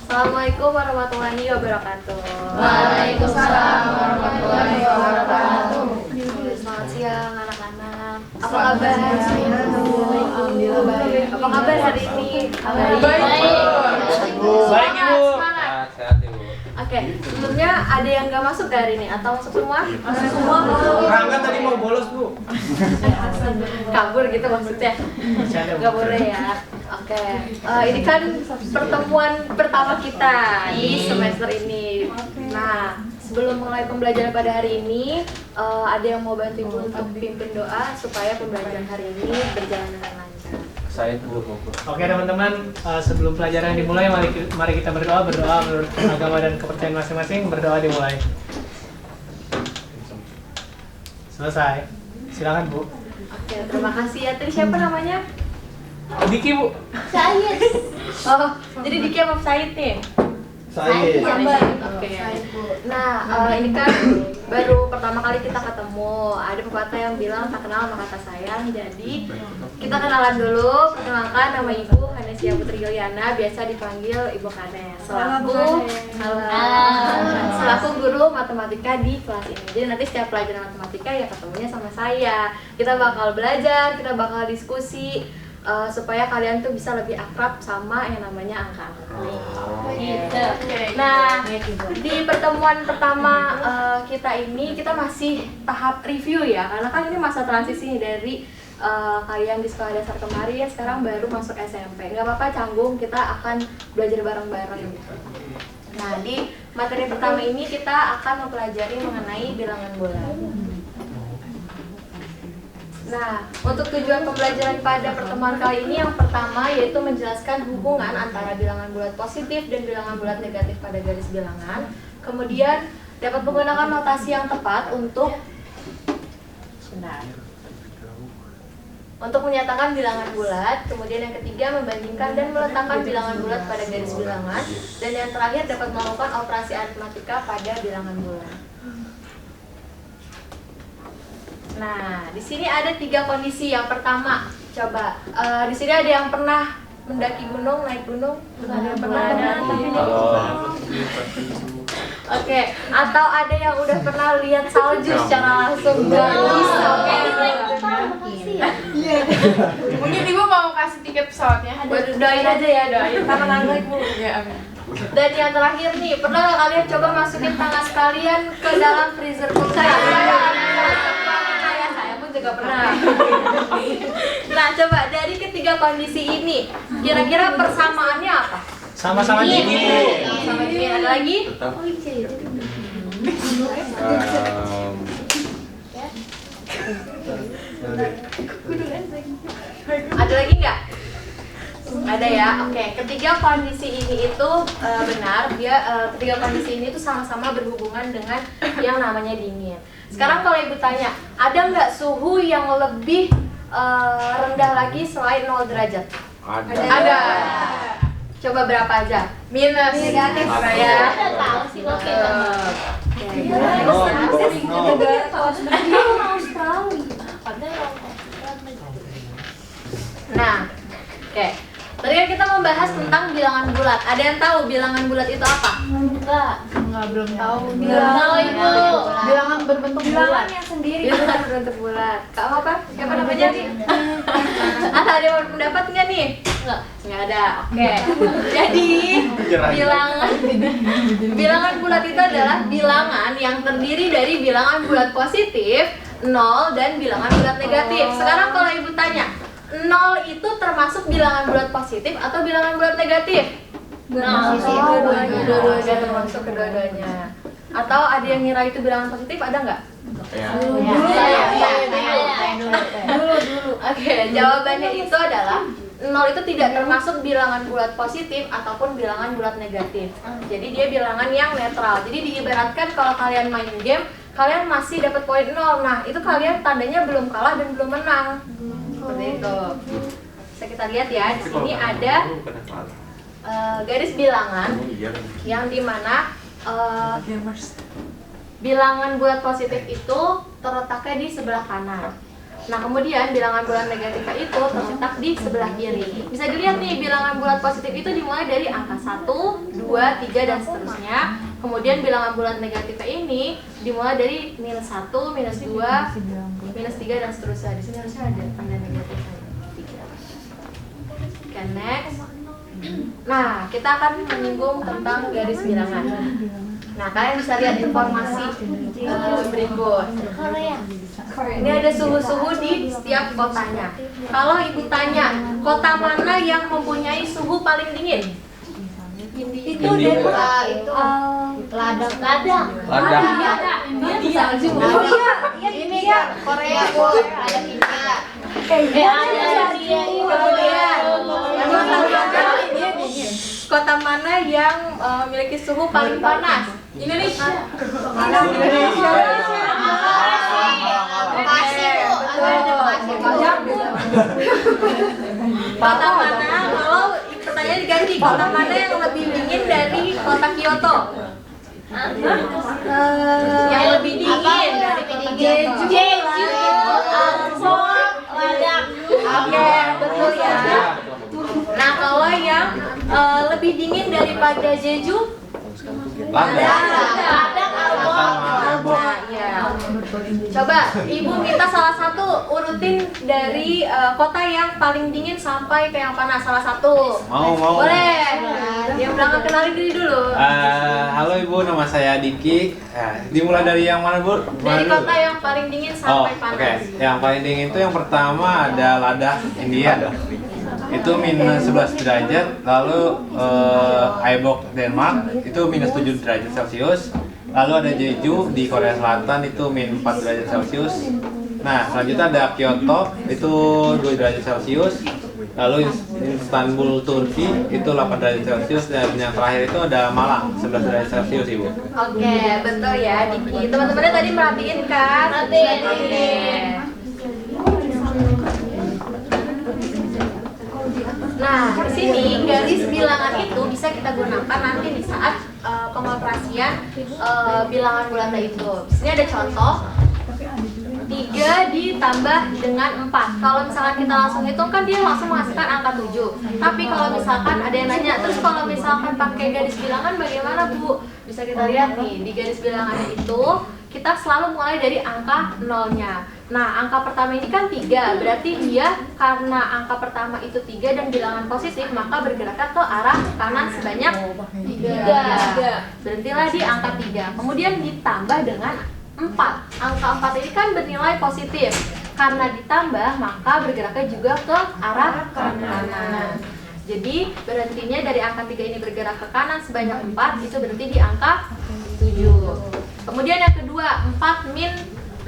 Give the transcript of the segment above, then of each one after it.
Assalamualaikum warahmatullahi wabarakatuh. Waalaikumsalam warahmatullahi wabarakatuh. Selamat siang anak-anak. Apa kabar? Alhamdulillah baik. Apa kabar hari ini? Baik. Baik, Ibu. Semangat. Sehat, Ibu. Oke, sebelumnya ada yang nggak masuk hari ini atau masuk semua? Masuk semua. Rangga tadi mau bolos, Bu. Kabur gitu maksudnya? Nggak boleh ya. Oke, ini kan pertemuan pertama kita di semester ini. Nah, sebelum mulai pembelajaran pada hari ini, ada yang mau bantu Ibu untuk pimpin doa supaya pembelajaran hari ini berjalan dengan lancar. Saya Bu. Oke teman-teman, sebelum pelajaran dimulai, mari kita berdoa menurut agama dan kepercayaan masing-masing. Berdoa dimulai. Selesai. Silakan Bu. Oke, terima kasih ya. Tadi siapa namanya? Diki Bu. Said. Oh, jadi Diki sama Said nih? Said. Oke. Nah, ini kan baru pertama kali kita ketemu. Ada pepatah yang bilang tak kenal maka kata sayang. Jadi kita kenalan dulu. Perkenalkan, nama Ibu Hanesia Putri Yuliana, biasa dipanggil Ibu Hanes. Selaku guru matematika di kelas ini. Jadi nanti setiap pelajaran matematika ya ketemunya sama saya. Kita bakal belajar, kita bakal diskusi. Supaya kalian tuh bisa lebih akrab sama yang namanya angka. Nah, di pertemuan pertama kita ini kita masih tahap review ya, karena kan ini masa transisi nih dari kalian di sekolah dasar kemarin sekarang baru masuk SMP. Nggak apa-apa canggung, kita akan belajar bareng-bareng. Nah, di materi pertama ini kita akan mempelajari mengenai bilangan bulat. Nah, untuk tujuan pembelajaran pada pertemuan kali ini yang pertama yaitu menjelaskan hubungan antara bilangan bulat positif dan bilangan bulat negatif pada garis bilangan. Kemudian dapat menggunakan notasi yang tepat untuk menyatakan bilangan bulat. Kemudian yang ketiga membandingkan dan meletakkan bilangan bulat pada garis bilangan. Dan yang terakhir dapat melakukan operasi aritmatika pada bilangan bulat. Nah, di sini ada 3 kondisi. Yang pertama, coba di sini ada yang pernah mendaki gunung, naik gunung? Ada yang pernah? Oke, atau ada yang udah pernah lihat salju secara langsung? Gak bisa. Mungkin Ibu mau kasih tiket pesawatnya. Doain aja ya, doain. Tangan naik Bu. Ya, amin. Dan yang terakhir nih, pernah nggak kalian coba masukin tangan sekalian ke dalam freezer kulkas? Saya pun juga pernah. Nah, coba dari ketiga kondisi ini, kira-kira persamaannya apa? Sama-sama dingin. Sama dingin. Ada lagi? Ada lagi nggak? Ada ya. Oke, ketiga kondisi ini itu benar. Ketiga kondisi ini itu sama-sama berhubungan dengan yang namanya dingin. Sekarang kalau Ibu tanya, ada nggak suhu yang lebih rendah lagi selain 0 derajat? Ada. Coba berapa aja? Minus. Negatif ya. Tahu sih lo Nah, oke. Tadi kan kita membahas tentang bilangan bulat. Ada yang tahu bilangan bulat itu apa? Enggak, belum tahu. Bilangan berbentuk bilangan yang sendiri bilangan berbentuk bulat. Kak apa? Siapa namanya nih? Ada yang mau pendapat nggak nih? Nggak ada. Oke. Jadi bilangan bulat itu adalah bilangan yang terdiri dari bilangan bulat positif, 0 dan bilangan bulat negatif. Sekarang kalau Ibu tanya, 0 itu termasuk bilangan bulat positif atau bilangan bulat negatif? Dua-duanya termasuk kedua-duanya. Atau ada yang ngira itu bilangan positif, ada nggak? Dulu. Oke, jawabannya itu adalah 0 itu tidak termasuk bilangan bulat positif ataupun bilangan bulat negatif. Jadi dia bilangan yang netral. Jadi diibaratkan kalau kalian main game, kalian masih dapat poin 0. Nah, itu kalian tandanya belum kalah dan belum menang. Seperti itu. Bisa kita lihat ya, di sini ada garis bilangan yang dimana bilangan bulat positif itu terletaknya di sebelah kanan. Nah, kemudian bilangan bulat negatifnya itu terletak di sebelah kiri. Bisa dilihat nih, bilangan bulat positif itu dimulai dari angka 1, 2, 3, dan seterusnya. Kemudian bilangan bulat negatifnya ini dimulai dari -1, -2, -3, dan seterusnya. Di sini harusnya ada tanda negatifnya. Oke, next. Nah, kita akan menyinggung tentang garis bilangan. Nah, kalian bisa lihat informasi berikut. Ini ada suhu-suhu di setiap kotanya. Kalau ibu tanya, kota mana yang mempunyai suhu paling dingin? Itu Denmark, itu ladang. India. Ini kan Korea, Bu. Ada India. Kota mana yang memiliki suhu paling panas? Indonesia. Kota mana, kalau pertanyaan diganti, kota mana yang lebih dingin dari kota Kyoto? Yang lebih dingin dari kota Jeju. Oke, betul ya. Nah, kalau yang lebih dingin daripada Jeju? Ladang. Nah, ya. Coba Ibu minta salah satu urutin dari kota yang paling dingin sampai ke yang panas, salah satu. Mau. Boleh. Yang belakang kenalin diri dulu. Halo Ibu, nama saya Diki. Dimulai dari yang mana Bu? Dari kota yang paling dingin sampai panas. Oke. Yang paling dingin itu yang pertama ada Ladakh, India. Itu -11 derajat. Lalu Aibok, Denmark, itu -7 derajat Celcius. Lalu ada Jeju di Korea Selatan, itu -4 derajat Celcius. Nah, selanjutnya ada Kyoto, itu 2 derajat Celcius. Lalu Istanbul, Turki, itu 8 derajat Celcius. Dan yang terakhir itu ada Malang, 11 derajat Celcius, Ibu. Oke, betul ya, Diki. Teman-temannya tadi merhatiin kan? Merhatiin. Nah, di sini garis bilangan itu bisa kita gunakan nanti di saat pengoperasian bilangan bulatnya itu. Di sini ada contoh 3 ditambah dengan 4. Kalau misalkan kita langsung hitung kan dia langsung menghasilkan angka 7. Tapi kalau misalkan ada yang nanya, terus kalau misalkan pakai garis bilangan bagaimana Bu? Bisa kita lihat nih, di garis bilangannya itu kita selalu mulai dari angka nolnya. Nah, angka pertama ini kan 3, berarti dia karena angka pertama itu 3 dan bilangan positif, maka bergeraknya ke arah kanan sebanyak 3. Berhentilah di angka 3. Kemudian ditambah dengan 4. Angka 4 ini kan bernilai positif. Karena ditambah, maka bergeraknya juga ke arah kanan. Jadi, berhentinya dari angka 3 ini bergerak ke kanan sebanyak 4, itu berhenti di angka 7. Kemudian yang kedua, 4 min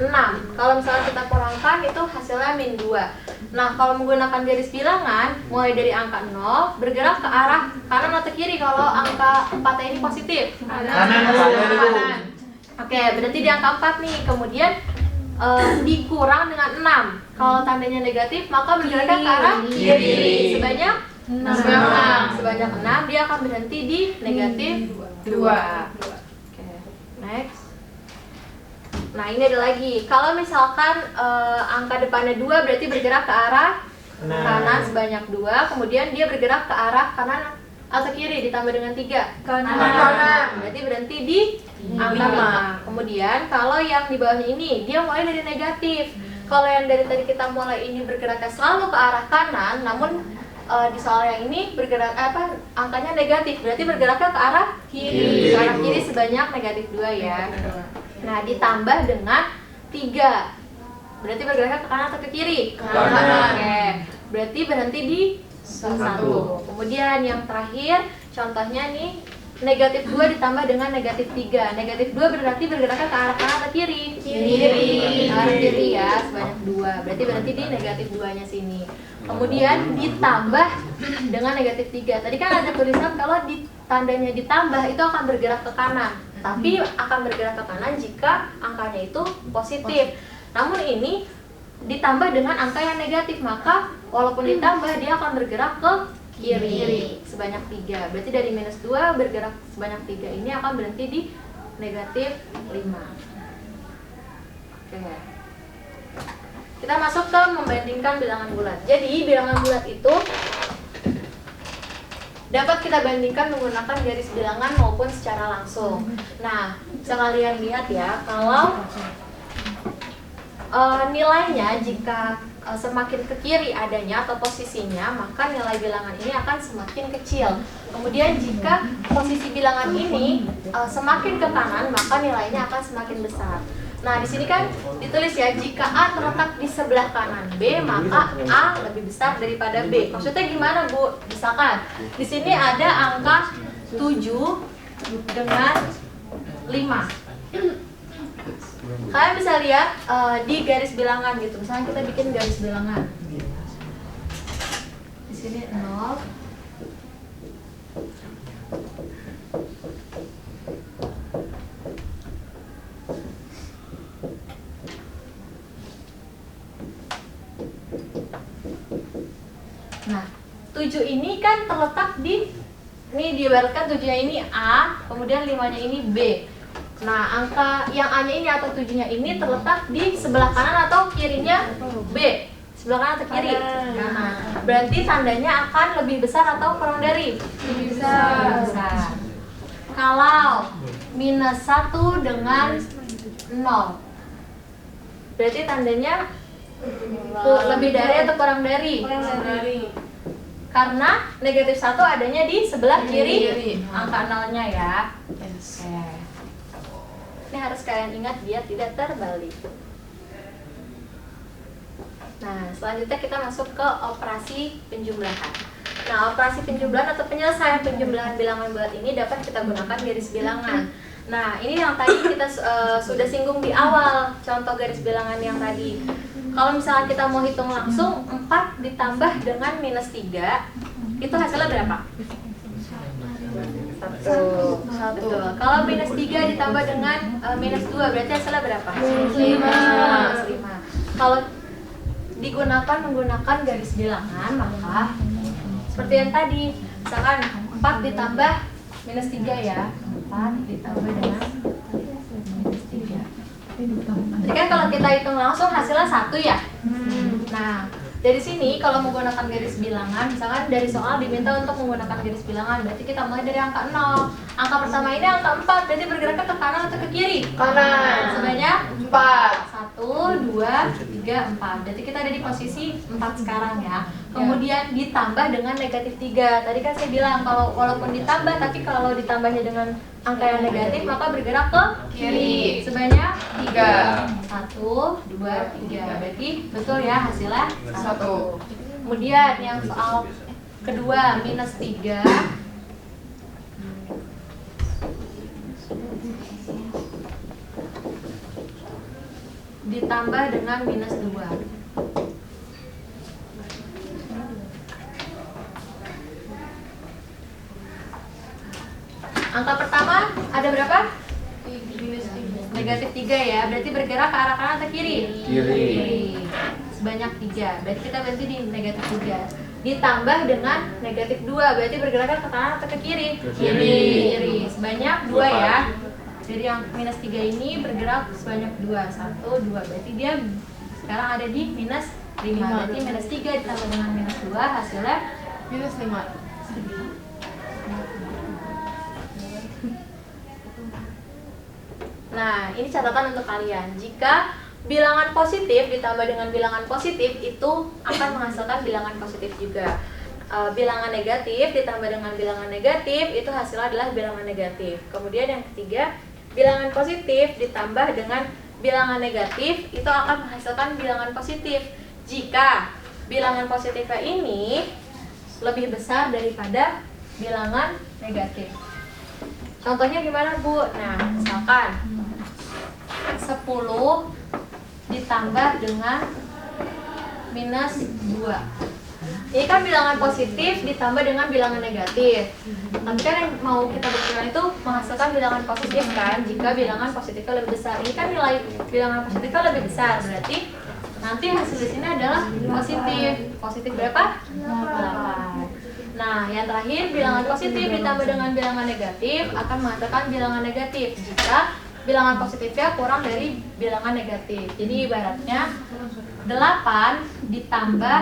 6. Kalau misalnya kita kurangkan itu hasilnya -2. Nah, kalau menggunakan garis bilangan mulai dari angka 0 bergerak ke arah kanan atau kiri kalau angka 4 ini positif. Kanan. Oke, berarti di angka 4 nih. Kemudian dikurang dengan 6. Kalau tandanya negatif maka bergeraknya ke arah kiri sebanyak 6. Sebanyak 6 dia akan berhenti di negatif 2. Oke, next. Nah, ini ada lagi. Kalau misalkan angka depannya 2 berarti bergerak ke arah kanan sebanyak 2. Kemudian dia bergerak ke arah kanan atau kiri ditambah dengan 3. Kanan. Berarti berhenti di angka 5. Kemudian kalau yang di bawahnya ini dia mulai dari negatif. Kalau yang dari tadi kita mulai ini bergeraknya selalu ke arah kanan, namun di soal yang ini bergerak angkanya negatif. Berarti bergeraknya ke arah kiri. Ke arah kiri sebanyak negatif 2 ya. Nah, ditambah dengan 3. Berarti bergeraknya ke kanan atau ke kiri? Kanan. Oke. Berarti berhenti di 1. Kemudian yang terakhir, contohnya nih negatif 2 ditambah dengan negatif 3. Negatif 2 berarti bergeraknya ke arah kanan atau kiri? Kiri. Ke arah kiri ya, sebanyak 2. Berarti berhenti di negatif 2-nya sini. Kemudian ditambah dengan negatif 3. Tadi kan ada tulisan kalau tandanya ditambah itu akan bergerak ke kanan. Tapi akan bergerak ke kanan jika angkanya itu positif. Namun ini ditambah dengan angka yang negatif, maka walaupun ditambah dia akan bergerak ke kiri sebanyak 3. Berarti dari -2 bergerak sebanyak 3 ini akan berhenti di negatif 5. Oke. kita masuk ke membandingkan bilangan bulat. Jadi bilangan bulat itu dapat kita bandingkan menggunakan garis bilangan maupun secara langsung. Nah, bisa kalian lihat ya, kalau nilainya jika semakin ke kiri adanya atau posisinya, maka nilai bilangan ini akan semakin kecil. Kemudian jika posisi bilangan ini semakin ke kanan, maka nilainya akan semakin besar. Nah, di sini kan ditulis ya, jika A terletak di sebelah kanan B, maka A lebih besar daripada B. Maksudnya gimana, Bu? Misalkan di sini ada angka 7 dengan 5. Kalian bisa lihat di garis bilangan gitu. Misalnya kita bikin garis bilangan. Di sini 0. Nah, 7 ini kan terletak di, ini diibaratkan 7-nya ini A, kemudian 5-nya ini B. Nah, angka yang A-nya ini atau 7-nya ini terletak di sebelah kanan atau kirinya B. Sebelah kanan atau kiri? Nah, berarti tandanya akan lebih besar atau kurang dari? Lebih besar. Kalau minus 1 dengan 0, berarti tandanya lebih dari atau kurang dari? Kurang dari. Karena negatif 1 adanya di sebelah kiri angka 0-nya ya. Yes. Ini harus kalian ingat biar tidak terbalik. Nah, selanjutnya kita masuk ke operasi penjumlahan. Nah, operasi penjumlahan atau penyelesaian penjumlahan bilangan bulat ini dapat kita gunakan garis bilangan. Nah, ini yang tadi kita sudah singgung di awal, contoh garis bilangan yang tadi. Kalau misalnya kita mau hitung langsung, 4 ditambah dengan minus 3, itu hasilnya berapa? 1. Betul. Kalau minus 3 ditambah dengan minus 2, berarti hasilnya berapa? Minus 5. Kalau digunakan menggunakan garis bilangan, maka seperti yang tadi, misalkan 4 ditambah minus 3 ya, 4 ditambah dengan minus 3. Jadi kan kalau kita hitung langsung hasilnya 1 ya. Nah, dari sini kalau menggunakan garis bilangan, misalkan dari soal diminta untuk menggunakan garis bilangan, berarti kita mulai dari angka 0. Angka pertama ini angka 4, berarti bergeraknya ke kanan atau ke kiri? Kanan. Sebanyak 4. 1, 2, 3, 4. Berarti kita ada di posisi 4 sekarang ya. Kemudian ditambah dengan negatif 3. Tadi kan saya bilang kalau walaupun ditambah, tapi kalau ditambahnya dengan angka yang negatif, maka bergerak ke kiri. Sebanyak 3. 1, 2, 3. Berarti betul ya hasilnya 1. Kemudian yang soal kedua, minus 3 ditambah dengan minus 2. Angka pertama ada berapa? Negatif 3 ya, berarti bergerak ke arah kanan atau kiri? Kiri. Sebanyak 3, berarti kita berarti di negatif 3. Ditambah dengan negatif 2, berarti bergeraknya ke kanan atau ke kiri? Kiri. Sebanyak 2 ya. Jadi yang minus 3 ini bergerak sebanyak 2. 1, 2, berarti dia sekarang ada di minus 5. Berarti minus 3 ditambah dengan minus 2, hasilnya Minus 5. Nah, ini catatan untuk kalian. Jika bilangan positif ditambah dengan bilangan positif, itu akan menghasilkan bilangan positif juga. Bilangan negatif ditambah dengan bilangan negatif, itu hasilnya adalah bilangan negatif. Kemudian yang ketiga, bilangan positif ditambah dengan bilangan negatif, itu akan menghasilkan bilangan positif jika bilangan positifnya ini lebih besar daripada bilangan negatif. Contohnya gimana, Bu? Nah, misalkan 10 ditambah dengan minus 2. Ini kan bilangan positif ditambah dengan bilangan negatif. Tapi kan yang mau kita buktikan itu menghasilkan bilangan positif kan, jika bilangan positifnya lebih besar. Ini kan nilai bilangan positifnya lebih besar, berarti nanti hasil di sini adalah positif. Positif berapa? 8. Nah, yang terakhir, bilangan positif ditambah dengan bilangan negatif akan menghasilkan bilangan negatif jika bilangan positifnya kurang dari bilangan negatif. Jadi ibaratnya 8 ditambah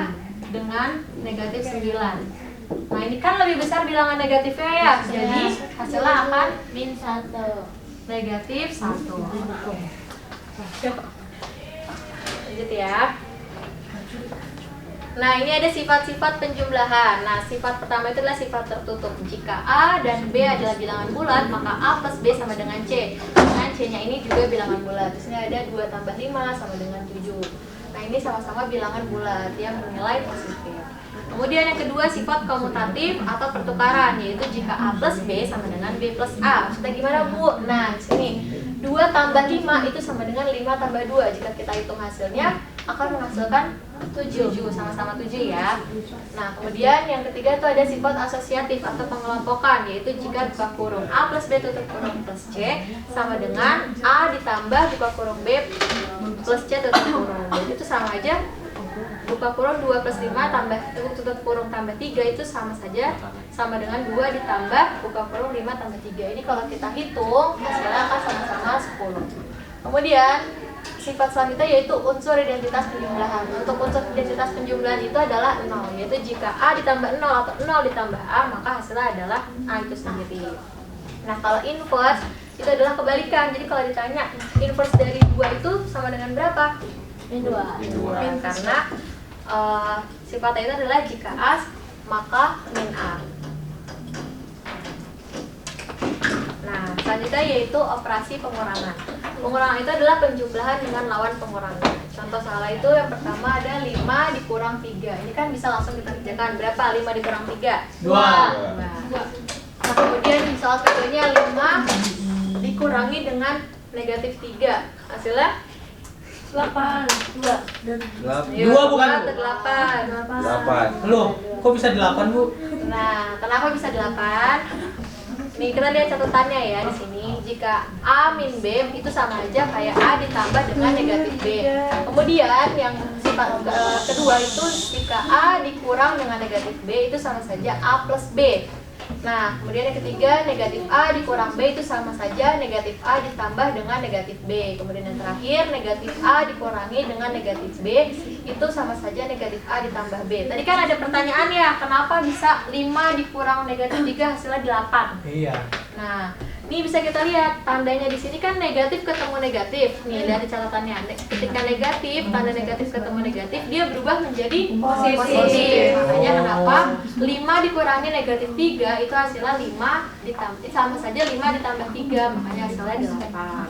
dengan negatif 9. Nah ini kan lebih besar bilangan negatifnya ya, jadi hasilnya akan min 1. negatif 1. Lanjut ya. Nah ini ada sifat-sifat penjumlahan. Nah sifat pertama itu adalah sifat tertutup. Jika A dan B adalah bilangan bulat, maka A plus B sama dengan C. Dengan C nya ini juga bilangan bulat. Di sini ada 2 tambah 5 sama dengan 7. Nah ini sama-sama bilangan bulat yang bernilai positif. Kemudian yang kedua sifat komutatif atau pertukaran, yaitu jika A plus B sama dengan B plus A. Maksudnya gimana Bu? Nah di sini 2 tambah 5 itu sama dengan 5 tambah 2. Jika kita hitung hasilnya akan menghasilkan 7, sama-sama 7 ya. Nah kemudian yang ketiga itu ada sifat asosiatif atau pengelompokan, yaitu jika buka kurung A plus B tutup kurung plus C sama dengan A ditambah buka kurung B plus C tutup kurung. Jadi itu sama aja, buka kurung 2 plus 5 tambah tutup kurung tambah 3 itu sama saja, sama dengan 2 ditambah buka kurung 5 tambah 3. Ini kalau kita hitung hasilnya akan sama-sama 10. Kemudian sifat selanjutnya yaitu unsur identitas penjumlahan. Untuk unsur identitas penjumlahan itu adalah 0, yaitu jika A ditambah 0 atau 0 ditambah A maka hasilnya adalah A itu sendiri. Nah kalau inverse itu adalah kebalikan. Jadi kalau ditanya inverse dari 2 itu sama dengan berapa? Min 2. Karena sifatnya itu adalah jika A maka min A. Nah selanjutnya yaitu operasi pengurangan. Pengurangan itu adalah penjumlahan dengan lawan pengurangan. Contoh soalnya itu yang pertama ada 5 dikurang 3. Ini kan bisa langsung kita kerjakan. Berapa 5 dikurang 3? 2. Nah kemudian soal keduanya 5 dikurangi dengan negatif 3. Hasilnya 8. 2 bukan, Bu? 8. Loh, kok bisa 8, Bu? Nah, kenapa bisa 8? Nih kita lihat catatannya ya di sini. Jika A min B itu sama aja kayak A ditambah dengan negatif B. Kemudian yang sifat kedua itu jika A dikurang dengan negatif B itu sama saja A plus B. Nah, kemudian yang ketiga negatif A dikurang B itu sama saja negatif A ditambah dengan negatif B. Kemudian yang terakhir negatif A dikurangi dengan negatif B itu sama saja negatif A ditambah B. Tadi kan ada pertanyaan ya, kenapa bisa 5 dikurang negatif 3 hasilnya 8? Iya. Nah, ini bisa kita lihat tandanya di sini kan negatif ketemu negatif. Nih lihat di catatannya. Ketika negatif, tanda negatif ketemu negatif, dia berubah menjadi positif. Makanya kenapa 5 dikurangi negatif 3 itu hasilnya 5 ditambah sama saja 5 ditambah 3, makanya hasilnya 8.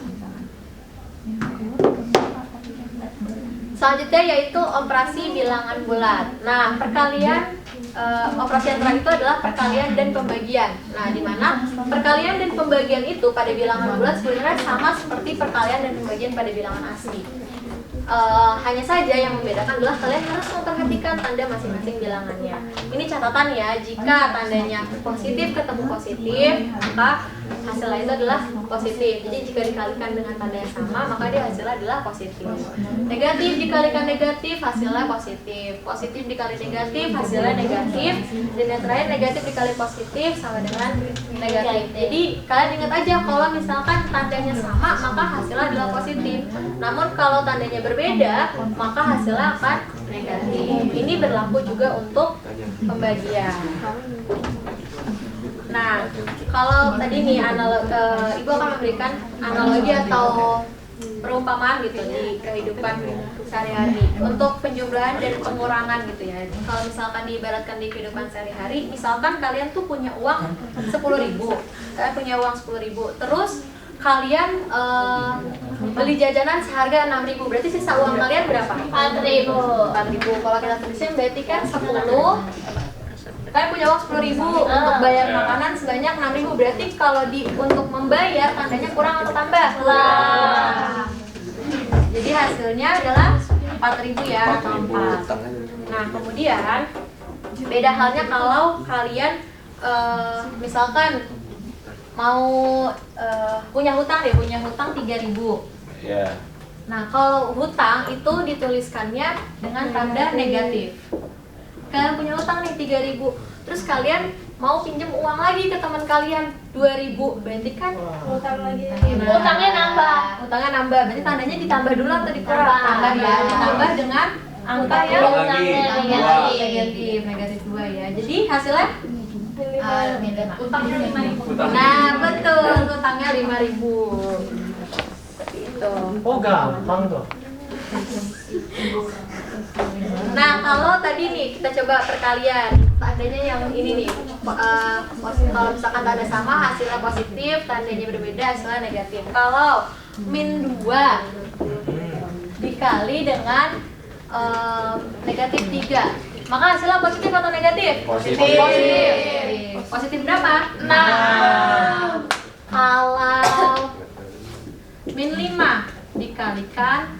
Selanjutnya yaitu operasi bilangan bulat. Nah, perkalian operasi yang terakhir itu adalah perkalian dan pembagian. Nah, di mana perkalian dan pembagian itu pada bilangan bulat sebenarnya sama seperti perkalian dan pembagian pada bilangan asli. Hanya saja yang membedakan adalah kalian harus memperhatikan tanda masing-masing bilangannya. Ini catatan ya, jika tandanya positif ketemu positif, maka hasilnya itu adalah positif. Jadi jika dikalikan dengan tanda yang sama, maka dia hasilnya adalah positif. Negatif dikalikan negatif, hasilnya positif. Positif dikali negatif, hasilnya negatif. Dan yang terakhir negatif dikali positif sama dengan negatif. Jadi kalian ingat aja kalau misalkan tandanya sama, maka hasilnya adalah positif. Namun kalau tandanya berbeda, maka hasilnya akan negatif. Ini berlaku juga untuk pembagian. Nah, kalau tadi nih Ibu akan memberikan analogi atau perumpamaan gitu di kehidupan sehari-hari untuk penjumlahan dan pengurangan gitu ya. Kalau misalkan diibaratkan di kehidupan sehari-hari, misalkan kalian tuh punya uang 10.000, kalian punya uang 10.000, terus kalian beli jajanan seharga 6.000, berarti sisa uang kalian berapa? 4.000. Kalau kita tulisin berarti kan 10. Kalian punya uang 10.000 untuk bayar makanan sebanyak 6.000, berarti kalau untuk membayar tandanya kurang atau tambah? Jadi hasilnya adalah 4.000 ya, atau 4. Nah kemudian beda halnya kalau kalian misalkan mau punya hutang 3.000. Yeah. Nah kalau hutang itu dituliskannya dengan tanda negatif. Kalian punya hutang nih 3.000, terus kalian mau pinjem uang lagi ke teman kalian 2.000, berarti kan Utang lagi. utangnya nambah, berarti tandanya ditambah dulu atau dikurang? Tambah ya, ditambah dengan angka yang negatif 2 ya. Jadi hasilnya utangnya 5.000. Nah betul, utangnya 5.000. Seperti itu. Oh gampang tuh. Nah kalau tadi nih kita coba perkalian, tandanya yang ini nih, kalau misalkan tanda sama hasilnya positif, tandanya berbeda hasilnya negatif. Kalau min 2 dikali dengan negatif 3, maka hasilnya positif atau negatif? Positif. Positif berapa? 6. Kalau min 5 dikalikan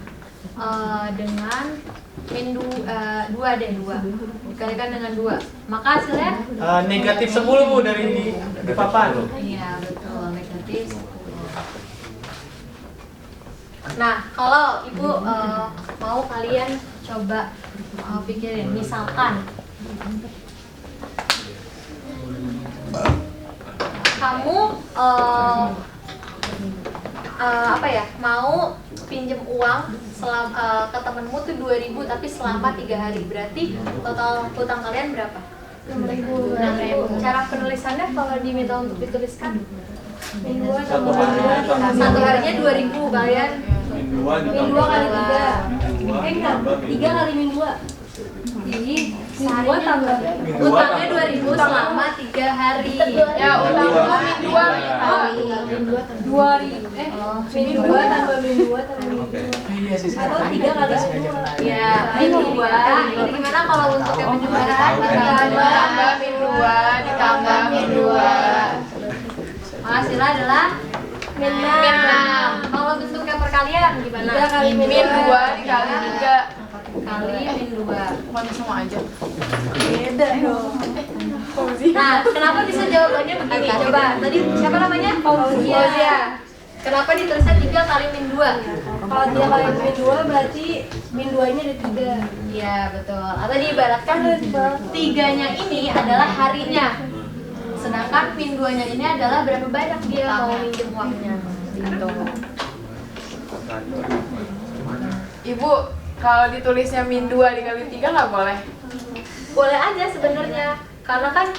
dengan min 2 dikalikan dengan 2, maka hasilnya Negatif 10 dari di papan. iya betul, negatif 10. Nah kalau ibu mau kalian coba pikirin, misalkan kamu mau pinjem uang ke temenmu tuh 2.000 tapi selama 3 hari, berarti total utang kalian berapa? 6.000. Cara penulisannya kalau diminta untuk dituliskan satu harinya 2.000 kalian Min 2 kali 3. Enggak, 3 kali min 2. Jadi min 2 tambah utangnya 2.000 selama 3 hari. Ya, utang gua min 2 min 2 2.000. Min 2 tambah min 2 tambah min 2. Iya sih. Atau 3 kali 2. Ya, min 2. Ini gimana kalau untuk yang penjumlahan? ditambah min 2 ditambah min 2. Hasilnya adalah min 6. Kalau bentuknya perkalian gimana? 3 kali min 2 dikali 3 kali min 2. pokoknya sama aja. Beda dong. Nah, kenapa bisa jawabannya begini? Coba, tadi siapa namanya? Fauzia. Kenapa ditulisnya 3 kali min 2? Kalau 3 kali min 2 berarti min 2-nya ada 3. Iya, betul. Atau diibaratkan 3-nya ini adalah harinya. Sedangkan min 2-nya ini adalah berapa banyak dia mau minjem uangnya. Gitu. Ibu, kalau ditulisnya min 2 dikali 3 nggak boleh? Boleh aja sebenarnya. Karena kan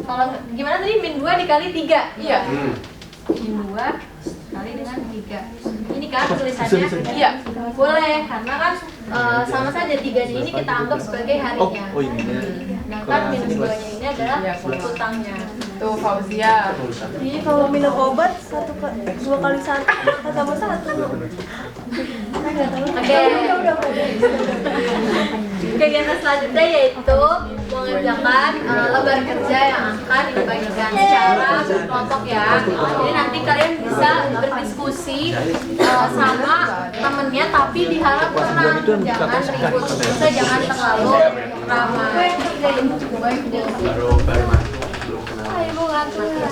kalau gimana tadi min 2 dikali 3? Iya. Min 2 kali dengan 3. Ini kan tulisannya? Iya. Boleh, karena kan sama saja 3-nya ini kita anggap sebagai harinya. Sedangkan min 2-nya ini adalah utangnya. Tuh Fauzia. Jadi kalau minum obat 2 kali 1 tambah 1. Oke. Kegiatan selanjutnya yaitu mengerjakan lembar kerja yang akan dibagikan secara kelompok ya. Jadi nanti kalian bisa berdiskusi sama temennya, tapi diharap tenang, jangan ribut, bisa jangan terlalu ramai. Ibu ngantuk ya.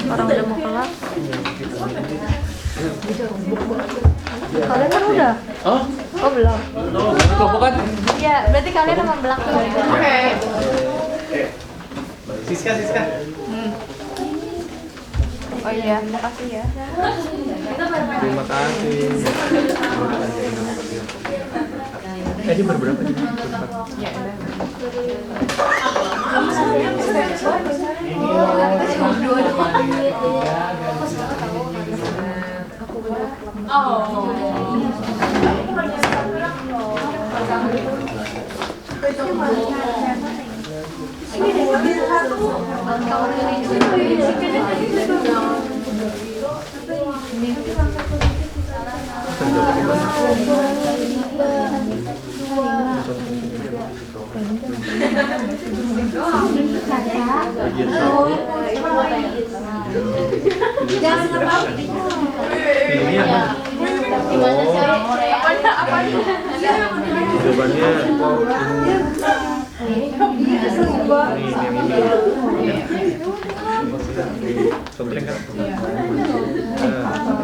Orang udah mau kelar. Kalian kan udah? Oh belum. Kelompok kan? Iya, berarti kalian sama belakang. Oke. Siska. Oh iya, makasih ya. Terima kasih. Tadi berberapa nih? Ya udah. Jangan lupa. Ini apa? Gimana sih? Apa nih? Jawabannya Sompleng kan?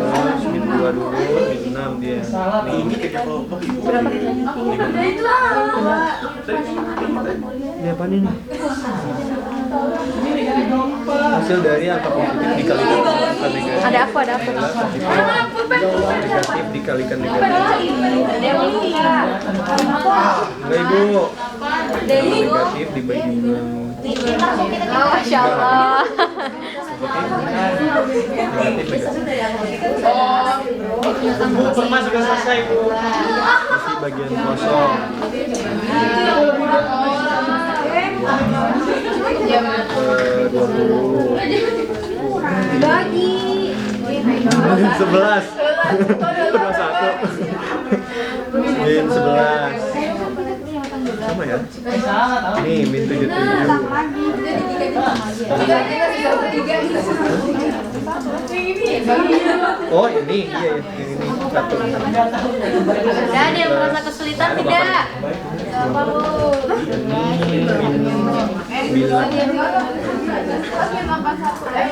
Terus min 2 dulu, min 6 dia. Ini kayak kelompok. Berapa? Ini apa nih? Hasil dari angka positif dikalikan angka negatif. Ada apa? Negatif dikalikan negatif. Enggak ibu. Negatif dibagi dengan Oh, Masya Allah. negatif. Mas sudah selesai Bu. Isi bagian kosong. Bagi. 11. Udah 1. Min 11. Sama ya? Nih, min 77. Oh, ini. Iya, ini. 1. Ada yang merasa kesulitan tidak?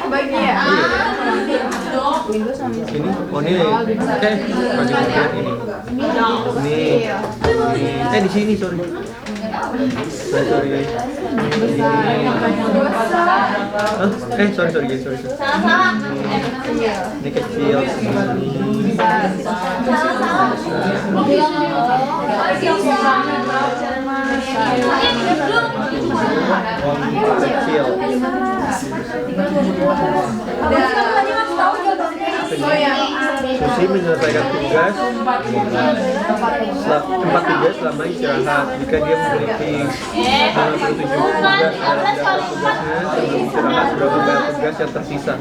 Bagi ya. Ini, oh ini, bagi bagian ini. Ini, di sini sorry. Sorry. Sorry guys, sorry. Ini kecil. Kecil. Susi menyelesaikan tugas 4 tugas selama istirahat. Jika dia memiliki 97 tugas dalam daftar tugasnya, sebelum istirahat berapa banyak tugas yang tersisa?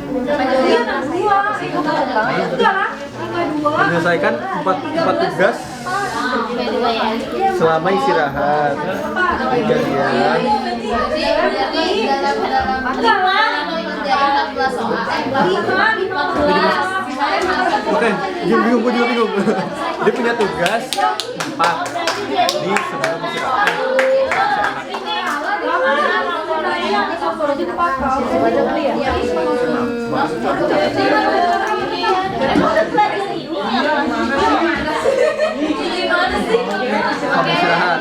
Menyelesaikan 4 tugas selama istirahat. Jika dia Oke, bingung, gue juga bingung. Dia punya tugas 4 di sebelum istirahat. Kamu istirahat.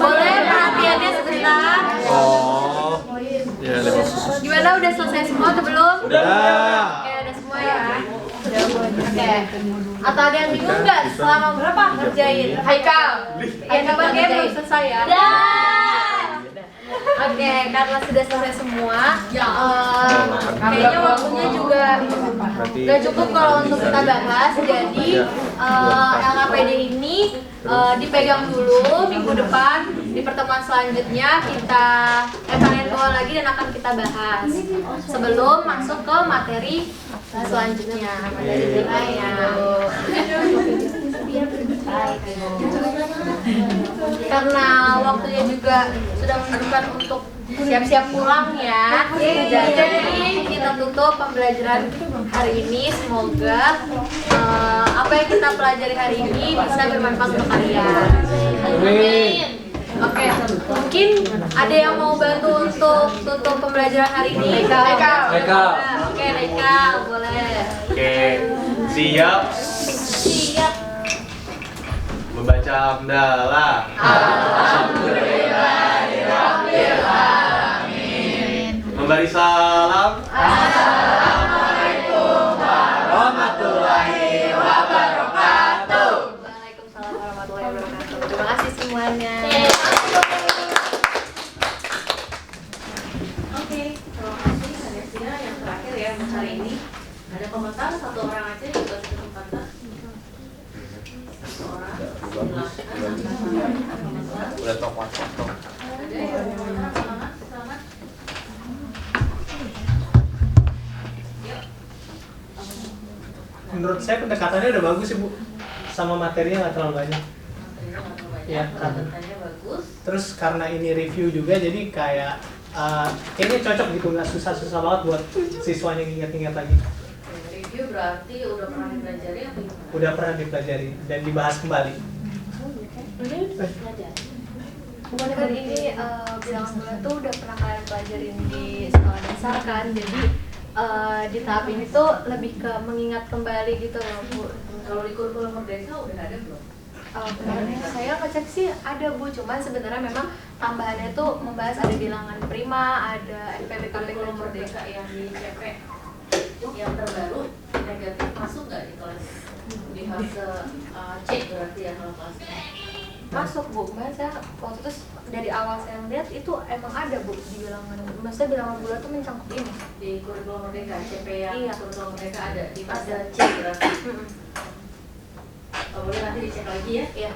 Boleh perhatiannya sebentar. Oh, ya lewat. Gimana, udah selesai semua atau belum? Udah. Oke, udah semua ya. Oke. Atau ada yang bingung nggak selama berapa ngerjain? Haikal. Yang depan kayak belum selesai ya? Oke, karena sudah selesai semua, kayaknya waktunya juga nggak cukup kalau untuk kita bahas. Jadi LKPD ini dipegang dulu minggu depan, di pertemuan selanjutnya kalian bawa lagi dan akan kita bahas sebelum masuk ke materi selanjutnya, materi berikutnya. Karena waktunya juga sudah menentukan untuk siap-siap pulang ya. Jadi kita tutup pembelajaran hari ini. Semoga apa yang kita pelajari hari ini bisa bermanfaat untuk kalian. Amin. Oke, mungkin ada yang mau bantu untuk tutup pembelajaran hari ini? Haikal. Oke, Haikal, boleh. Oke, siap. Membaca hamdalah. Memberi salam. Assalamualaikum warahmatullahi wabarakatuh. Waalaikumsalam warahmatullahi wabarakatuh. Terima kasih semuanya. Oke, terima kasih Anesia yang terakhir ya untuk hari ini. Ada komentar satu orang aja juga kesempatan. Satu orang. Udah top WhatsApp. Ada yang mau komentar? Selamat. Menurut saya pendekatannya udah bagus sih Bu, sama materinya nggak terlalu banyak. Ya, Kontennya bagus. Terus karena ini review juga, jadi kayaknya cocok gitu, nggak susah-susah banget buat siswanya ingat-ingat lagi. Review berarti udah pernah dipelajari atau gimana? Udah pernah dipelajari dan dibahas kembali. Bukan ini bilangan bulan tuh udah pernah kalian pelajarin di sekolah dasar kan, jadi di tahap ini tuh lebih ke mengingat kembali gitu loh Bu. Kalau di kurikulum merdeka udah ada belum? Saya ngecek sih ada Bu, cuman sebenarnya memang tambahannya tuh membahas ada bilangan prima, ada NPWP Kurikulum merdeka yang di CP yang terbaru negatif masuk nggak di kelas di fase C berarti ya kalau kelas masuk Bu. Bahkan saya waktu itu dari awal saya lihat itu emang ada Bu di bilangan. Maksudnya bilangan bulat tuh mencakup ini. di kurikulum merdeka CP yang Iya. kurikulum merdeka ada di fase Ada. C berarti. Oh, boleh nanti dicek lagi ya. Iya.